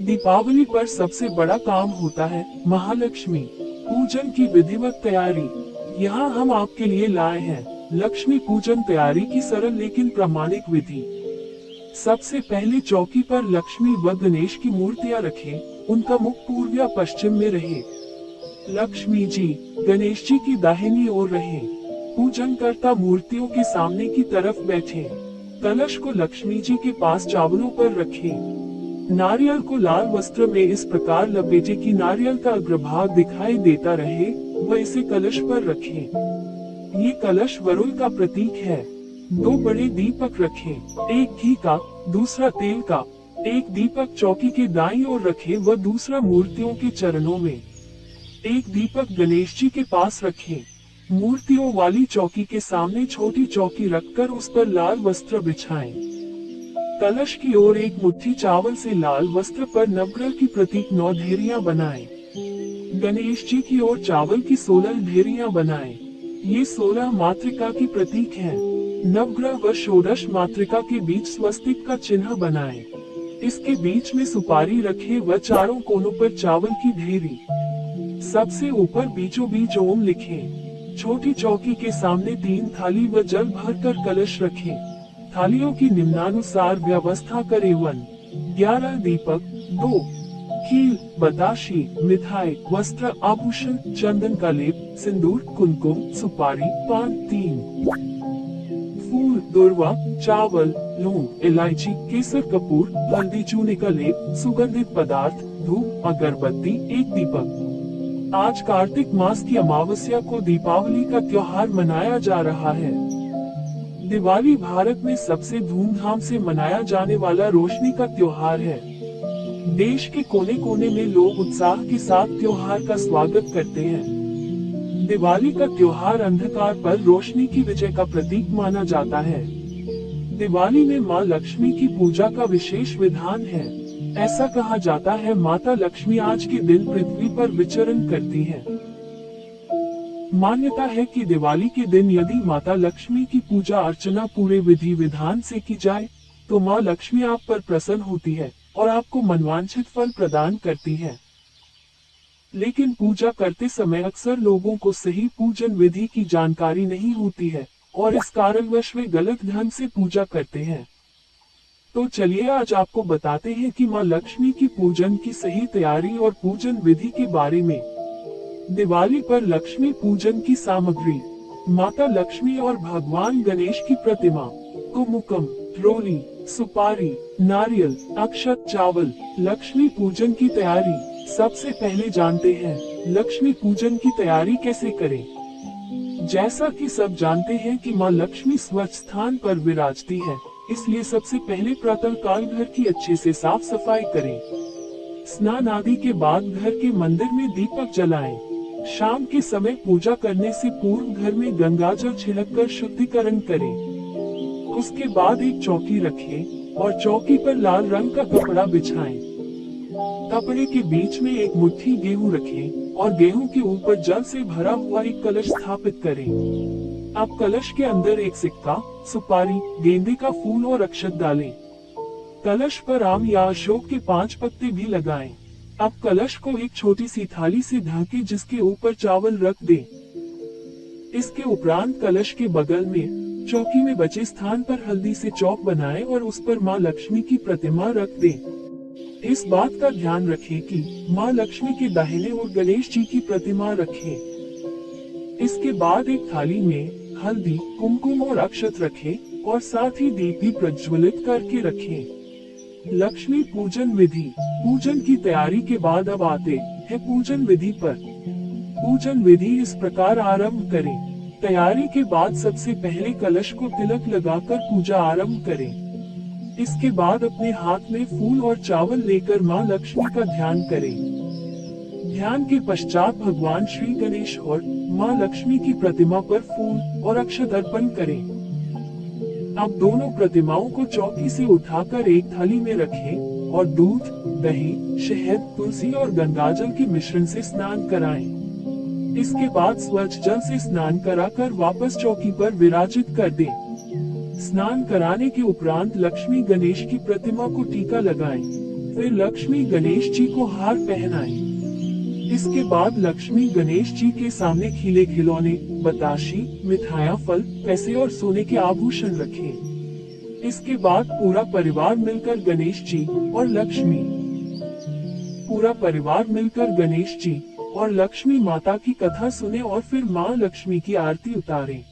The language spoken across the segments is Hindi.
दीपावली पर सबसे बड़ा काम होता है महालक्ष्मी पूजन की विधिवत तैयारी। यहाँ हम आपके लिए लाए हैं लक्ष्मी पूजन तैयारी की सरल लेकिन प्रामाणिक विधि। सबसे पहले चौकी पर लक्ष्मी व गणेश की मूर्तियाँ रखें, उनका मुख पूर्व या पश्चिम में रहे। लक्ष्मी जी गणेश जी की दाहिनी ओर रहे। पूजन करता मूर्तियों के सामने की तरफ बैठे। कलश को लक्ष्मी जी के पास चावलों पर रखें। नारियल को लाल वस्त्र में इस प्रकार लपेटे कि नारियल का अग्रभाग दिखाई देता रहे व इसे कलश पर रखें। ये कलश वरुण का प्रतीक है। 2 बड़े दीपक रखें, एक घी का, दूसरा तेल का। एक दीपक चौकी के दाईं ओर रखें व दूसरा मूर्तियों के चरणों में। एक दीपक गणेश जी के पास रखें। मूर्तियों वाली चौकी के सामने छोटी चौकी रखकर उस पर लाल वस्त्र बिछाएं। कलश की ओर एक मुट्ठी चावल से लाल वस्त्र पर नवग्रह की प्रतीक 9 ढेरियां बनाएं। गणेश जी की ओर चावल की 16 ढेरियां बनाएं। ये 16 मातृका की प्रतीक हैं। नवग्रह व षोडश मातृका के बीच स्वस्तिक का चिन्ह बनाएं। इसके बीच में सुपारी रखें व चारों कोनों पर चावल की ढेरी। सबसे ऊपर बीचों बीच ओम लिखें। छोटी चौकी के सामने 3 थाली व जल भरकर कलश रखें। थालियों की निम्नानुसार व्यवस्था करें। 11 दीपक, 2 खील, बताशी, मिठाई, वस्त्र, आभूषण, चंदन का लेप, सिंदूर, कुमकुम, सुपारी, पान, 3 फूल, दुर्वा, चावल, लौंग, इलायची, केसर, कपूर, हल्दी, चूने का लेप, सुगंधित पदार्थ, धूप, अगरबत्ती, 1 दीपक। आज कार्तिक मास की अमावस्या को दीपावली का त्योहार मनाया जा रहा है। दिवाली भारत में सबसे धूमधाम से मनाया जाने वाला रोशनी का त्योहार है। देश के कोने कोने में लोग उत्साह के साथ त्योहार का स्वागत करते हैं। दिवाली का त्योहार अंधकार पर रोशनी की विजय का प्रतीक माना जाता है। दिवाली में मां लक्ष्मी की पूजा का विशेष विधान है। ऐसा कहा जाता है माता लक्ष्मी आज के दिन पृथ्वी पर विचरण करती हैं। मान्यता है कि दिवाली के दिन यदि माता लक्ष्मी की पूजा अर्चना पूरे विधि विधान से की जाए तो मां लक्ष्मी आप पर प्रसन्न होती है और आपको मनवांछित फल प्रदान करती है। लेकिन पूजा करते समय अक्सर लोगों को सही पूजन विधि की जानकारी नहीं होती है और इस कारणवश वे गलत ढंग से पूजा करते हैं। तो चलिए आज आपको बताते हैं कि मां लक्ष्मी की पूजन की सही तैयारी और पूजन विधि के बारे में। दिवाली पर लक्ष्मी पूजन की सामग्री। माता लक्ष्मी और भगवान गणेश की प्रतिमा, कुमकुम, रोली, सुपारी, नारियल, अक्षत, चावल। लक्ष्मी पूजन की तैयारी। सबसे पहले जानते हैं लक्ष्मी पूजन की तैयारी कैसे करें। जैसा कि सब जानते हैं कि मां लक्ष्मी स्वच्छ स्थान पर विराजती है, इसलिए सबसे पहले प्रातः काल घर की अच्छे से साफ सफाई करें। स्नान आदि के बाद घर के मंदिर में दीपक जलाएं। शाम के समय पूजा करने से पूर्व घर में गंगाजल छिड़ककर शुद्धिकरण करें। उसके बाद एक चौकी रखें और चौकी पर लाल रंग का कपड़ा बिछाएं। कपड़े के बीच में एक मुट्ठी गेहूं रखें और गेहूं के ऊपर जल से भरा हुआ एक कलश स्थापित करें। अब कलश के अंदर एक सिक्का, सुपारी, गेंदे का फूल और अक्षत डालें। कलश पर आम या अशोक के 5 पत्ते भी लगाएं। अब कलश को एक छोटी सी थाली से ढके जिसके ऊपर चावल रख दें। इसके उपरांत कलश के बगल में चौकी में बचे स्थान पर हल्दी से चौक बनाएं और उस पर मां लक्ष्मी की प्रतिमा रख दें। इस बात का ध्यान रखें कि मां लक्ष्मी के दाहिने ओर गणेश जी की प्रतिमा रखें। इसके बाद एक थाली में हल्दी, कुमकुम और अक्षत रखें और साथ ही दीप भी प्रज्वलित करके रखें। लक्ष्मी पूजन विधि। पूजन की तैयारी के बाद अब आते हैं पूजन विधि पर। पूजन विधि इस प्रकार आरंभ करें। तैयारी के बाद सबसे पहले कलश को तिलक लगाकर पूजा आरंभ करें। इसके बाद अपने हाथ में फूल और चावल लेकर मां लक्ष्मी का ध्यान करें। ध्यान के पश्चात भगवान श्री गणेश और मां लक्ष्मी की प्रतिमा पर फूल और अक्षत अर्पण करें। अब दोनों प्रतिमाओं को चौकी से उठाकर एक थाली में रखें और दूध, दही, शहद, तुलसी और गंगाजल के मिश्रण से स्नान कराएं। इसके बाद स्वच्छ जल से स्नान कराकर वापस चौकी पर विराजित कर दें। स्नान कराने के उपरांत लक्ष्मी गणेश की प्रतिमा को टीका लगाएं। फिर लक्ष्मी गणेश जी को हार पहनाएं। इसके बाद लक्ष्मी गणेश जी के सामने खिले खिलौने, बताशी, मिठाइयाँ, फल, पैसे और सोने के आभूषण रखें। इसके बाद पूरा परिवार मिलकर गणेश जी और लक्ष्मी माता की कथा सुने और फिर माँ लक्ष्मी की आरती उतारें।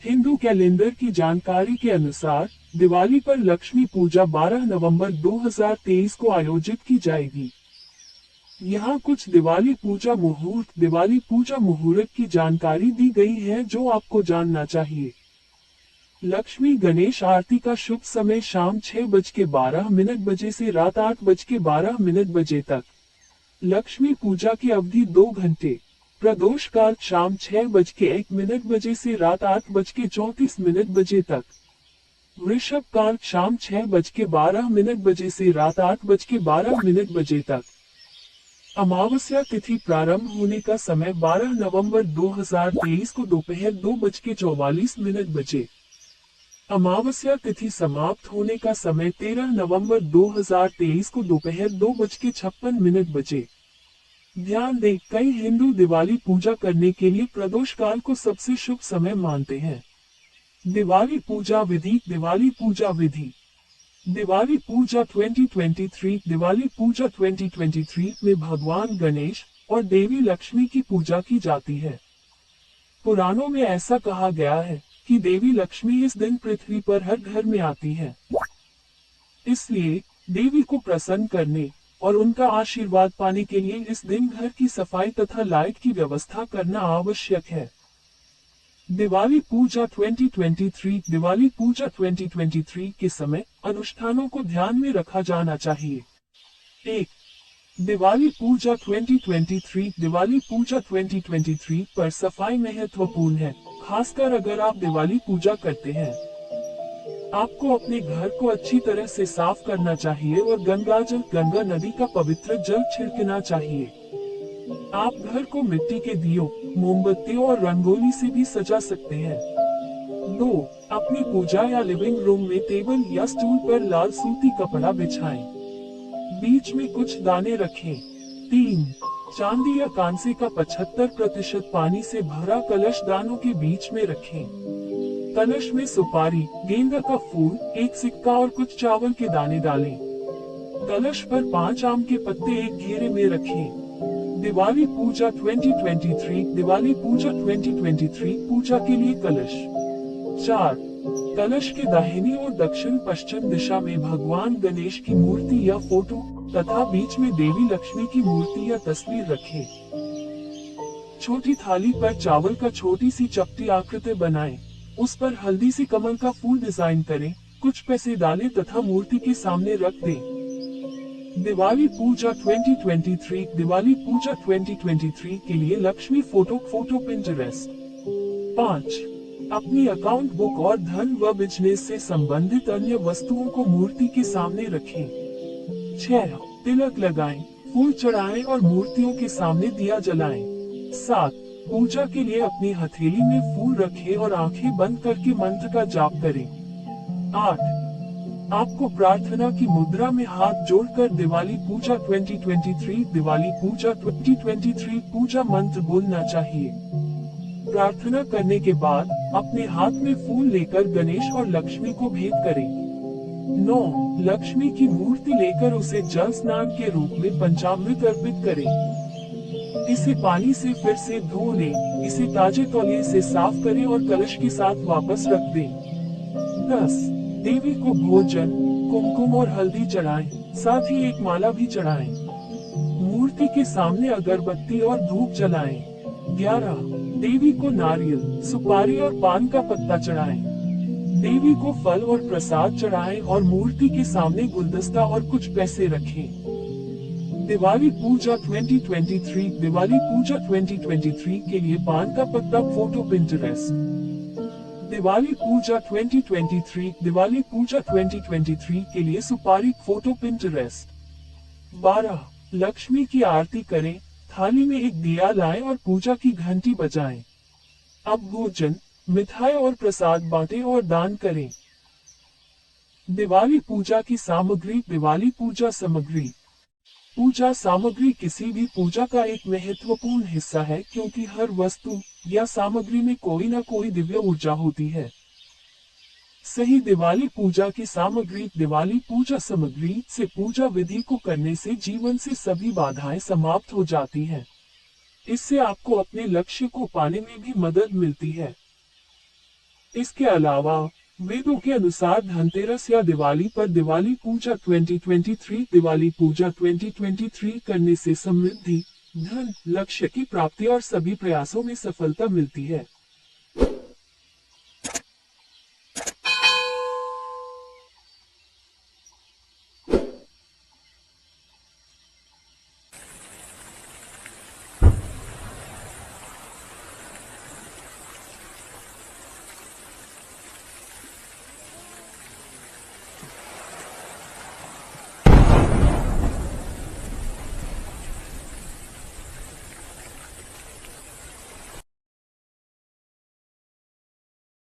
हिंदू कैलेंडर की जानकारी के अनुसार दिवाली पर लक्ष्मी पूजा 12 नवंबर 2023 को आयोजित की जाएगी। यहाँ कुछ दिवाली पूजा मुहूर्त की जानकारी दी गई है जो आपको जानना चाहिए। लक्ष्मी गणेश आरती का शुभ समय शाम 6:12 से रात 8:12 तक। लक्ष्मी पूजा की अवधि 2 घंटे। प्रदोष काल शाम 6:01 से रात 8:34 तक। वृषभ काल शाम 6:12 से रात 8:12 तक। अमावस्या तिथि प्रारंभ होने का समय 12 नवंबर 2023 को दोपहर 2:44 बजे। अमावस्या तिथि समाप्त होने का समय 13 नवंबर 2023 को दोपहर 2:56 बजे। ध्यान दें, कई हिंदू दिवाली पूजा करने के लिए प्रदोष काल को सबसे शुभ समय मानते हैं। दिवाली पूजा विधि। दिवाली पूजा 2023 में भगवान गणेश और देवी लक्ष्मी की पूजा की जाती है। पुराणों में ऐसा कहा गया है कि देवी लक्ष्मी इस दिन पृथ्वी पर हर घर में आती है। इसलिए देवी को प्रसन्न करने और उनका आशीर्वाद पाने के लिए इस दिन घर की सफाई तथा लाइट की व्यवस्था करना आवश्यक है। दिवाली पूजा 2023 के समय अनुष्ठानों को ध्यान में रखा जाना चाहिए। 1. दिवाली पूजा 2023 पर सफाई महत्वपूर्ण है, खासकर अगर आप दिवाली पूजा करते हैं। आपको अपने घर को अच्छी तरह से साफ करना चाहिए और गंगा नदी का पवित्र जल छिड़कना चाहिए। आप घर को मिट्टी के दियों, मोमबत्तियों और रंगोली से भी सजा सकते हैं। 2. अपनी पूजा या लिविंग रूम में टेबल या स्टूल पर लाल सूती कपड़ा बिछाएं। बीच में कुछ दाने रखें। 3. चांदी या कांसे का 75% पानी से भरा कलश दानों के बीच में रखें। कलश में सुपारी, गेंदा का फूल, एक सिक्का और कुछ चावल के दाने डालें। कलश पर 5 आम के पत्ते एक घेरे में रखें। दिवाली पूजा 2023 पूजा के लिए कलश। 4. कलश के दाहिनी और दक्षिण पश्चिम दिशा में भगवान गणेश की मूर्ति या फोटो तथा बीच में देवी लक्ष्मी की मूर्ति या तस्वीर रखें। छोटी थाली पर चावल का छोटी सी चपटी आकृति बनाएं। उस पर हल्दी से कमल का फूल डिजाइन करें, कुछ पैसे डालें तथा मूर्ति के सामने रख दें। दिवाली पूजा 2023 के लिए लक्ष्मी फोटो पिंटरेस्ट। 5. अपनी अकाउंट बुक और धन व बिजनेस से संबंधित अन्य वस्तुओं को मूर्ति के सामने रखें। 6. तिलक लगाएं, फूल चढ़ाएं और मूर्तियों के सामने दिया जलाएं। 7. पूजा के लिए अपनी हथेली में फूल रखें और आंखें बंद करके मंत्र का जाप करें। 8. आपको प्रार्थना की मुद्रा में हाथ जोड़कर दिवाली पूजा 2023 पूजा मंत्र बोलना चाहिए। प्रार्थना करने के बाद अपने हाथ में फूल लेकर गणेश और लक्ष्मी को भेंट करें। 9. लक्ष्मी की मूर्ति लेकर उसे जल स्नान के रूप में पंचामृत अर्पित करें। इसे पानी से फिर से धो लें, इसे ताजे तौलिए से साफ करें और कलश के साथ वापस रख दें। 10. देवी को भोजन, कुमकुम और हल्दी चढ़ाएं, साथ ही एक माला भी चढ़ाएं। मूर्ति के सामने अगरबत्ती और धूप जलाएं। 11. देवी को नारियल, सुपारी और पान का पत्ता चढ़ाएं। देवी को फल और प्रसाद चढ़ाएं और मूर्ति के सामने गुलदस्ता और कुछ पैसे रखें। दिवाली पूजा 2023 के लिए पान का पत्ता फोटो पिंटरेस्ट। दिवाली पूजा 2023 के लिए सुपारी फोटो पिंटरेस्ट। 12. लक्ष्मी की आरती करें, थाली में एक दिया लाएं और पूजा की घंटी बजाएं। अब भोजन, मिठाई और प्रसाद बांटें और दान करें। दिवाली पूजा की सामग्री। दिवाली पूजा सामग्री। पूजा सामग्री किसी भी पूजा का एक महत्वपूर्ण हिस्सा है क्योंकि हर वस्तु या सामग्री में कोई न कोई दिव्य ऊर्जा होती है। सही दिवाली पूजा की सामग्री। दिवाली पूजा सामग्री से पूजा विधि को करने से जीवन से सभी बाधाएं समाप्त हो जाती हैं। इससे आपको अपने लक्ष्य को पाने में भी मदद मिलती है। इसके अलावा वेदों के अनुसार धनतेरस या दिवाली पर दिवाली पूजा 2023 करने से समृद्धि, धन, लक्ष्य की प्राप्ति और सभी प्रयासों में सफलता मिलती है।